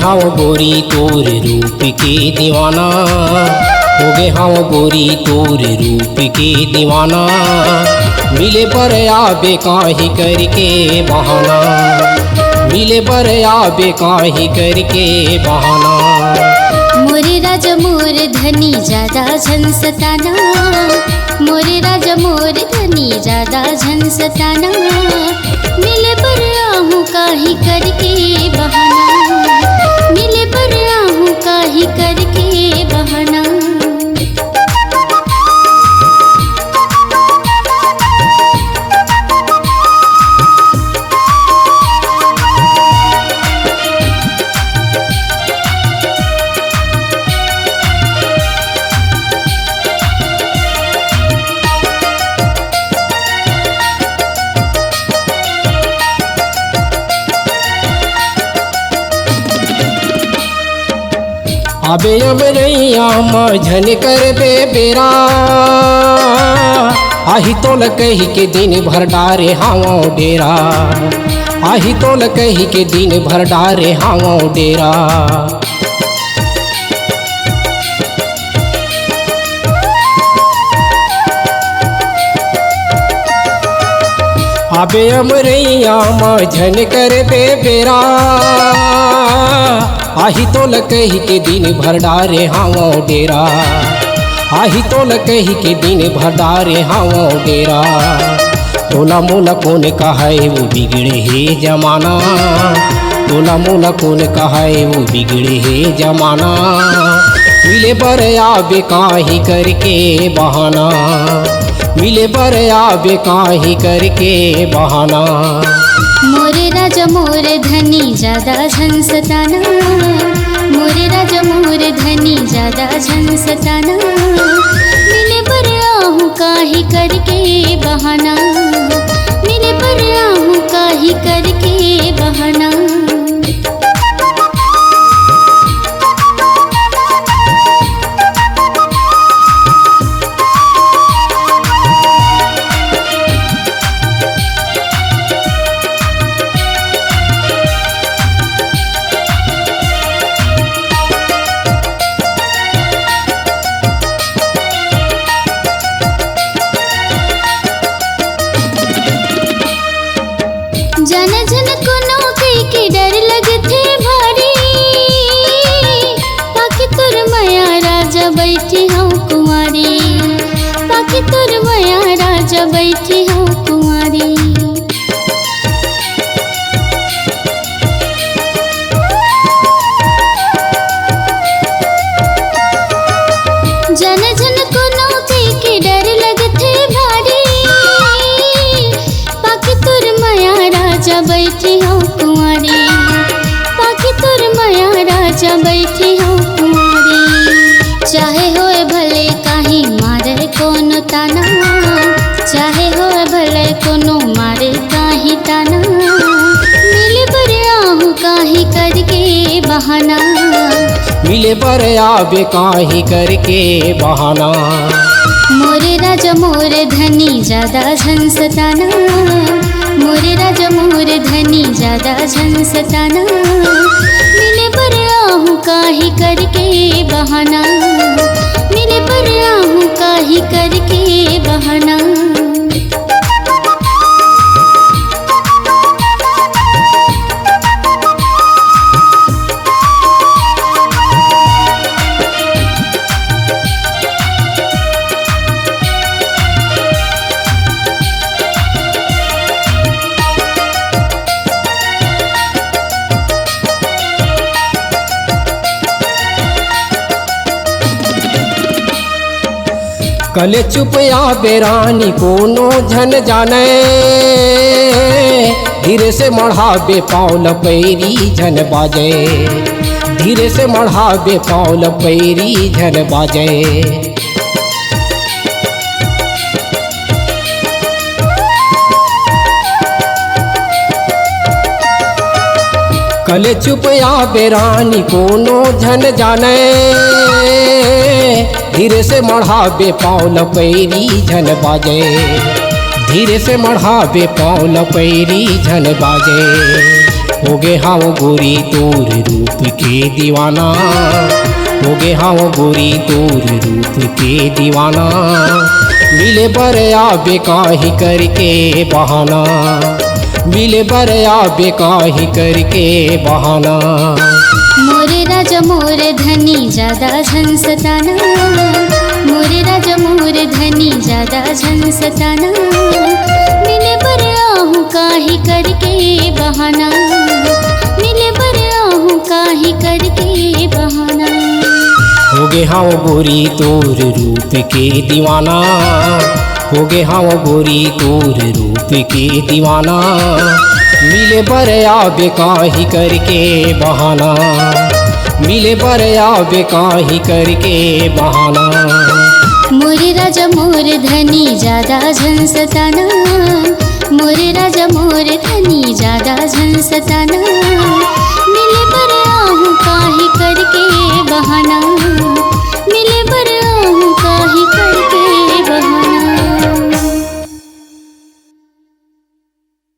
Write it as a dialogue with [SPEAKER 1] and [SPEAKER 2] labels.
[SPEAKER 1] हाँ गोरी तोर रूप के दीवाना, हो गए हाँ गोरी तोर रूप के दीवाना। मिले पर आबे काहे करके बहाना, मिले पर आबे काहे करके बहाना।
[SPEAKER 2] मोरे राजा मोर धनी ज्यादा झन सताना, मोरे राजा मोर धनी ज्यादा झन सताना। मिले पर आहूँ काहे करके बहाना, मिले पर आहूँ काहे करके बहाना।
[SPEAKER 1] अबे अमरैया मझन कर बे बेरा, आही तोल कही के दिन भर डारे हाँ डेरा, आही तोल कही के दिन भर डारे हाँ डेरा। अबे अमरैया मझन कर बे बेरा, आही तोल कही के दिन भर डारे हाँ डेरा, आही तोल कही के दिन भर डारे हाँ डेरा। तोला मोला कौन कहे वो बिगड़े है जमाना, तोला मोला कौन कहे वो बिगड़े है जमाना। मिले पर आबे काहे करके बहाना, मिले पर आबे काहे करके बहाना।
[SPEAKER 2] मोरे राजा मोर धनी ज्यादा झन सताना, मोरे राजा मोर धनी ज्यादा झन सताना। मिले पर आहूँ काहे करके बहाना, मिले पर आहूँ काहे करके बहाना। जन जन को नौकरी के डर लगते भारी, पाके तुर माया राजा बैठी हूँ कुंवारी, पाके तुर माया राजा बैठी हूँ कुंवारी। जन जन को नौकरी के डर लगते भारी, पाके तुर माया राजा बैठी हूँ कुंवारी, पाके तुर माया राजा बैठी हूँ कुंवारी। चाहे होए भले काहे मारे कोनो ताना, चाहे होए भले कोनो मारे काहे ताना। मिले पर आहूँ काहे करके बहाना,
[SPEAKER 1] मिले पर आबे काहे करके बहाना।
[SPEAKER 2] मोरे राजा मोर धनी ज्यादा झन सताना, मोरे राजा मोर धनी ज्यादा झन सताना। मिले पर आहूँ काहे करके बहाना, मिले पर आहूँ काहे करके बहाना।
[SPEAKER 1] कले चुप आबे रानी कोनो झन जाने, धीरे से मढ़ाबे पाँव पैरी झन बाजे, धीरे से मढ़ाबे पाँव पैरी झन बाजे। कले चुप आबे रानी कोनो झन जाने, धीरे से मढ़ाबे पाँव पैरी झन बाजे, धीरे से मढ़ाबे पाँव पैरी झन बाजे। हो गे हाँ गोरी तोर रूप के दीवाना, हो गे हाँ गोरी तोर रूप के दीवाना। मिले बर आबे काहे करके बहाना, मिले बर आबे काहे करके बहाना।
[SPEAKER 2] मोरे राजा मोर धनी ज्यादा झन सताना, मोरे राजा मोर धनी ज्यादा झन सताना। मिले बर आहू काहे करके बहाना, मिले बर आहू काहे करके बहाना।
[SPEAKER 1] हो गे हाँ गोरी तोर रूप के दीवाना, हो गे हाँ गोरी तोर रूप के दीवाना। मिले बर आबे काहे करके बहाना, मिले बर आबे काहे करके बहाना।
[SPEAKER 2] मोरे राजा मोर धनी ज्यादा झन सताना, मोरे राजा मोर धनी ज्यादा झन सताना।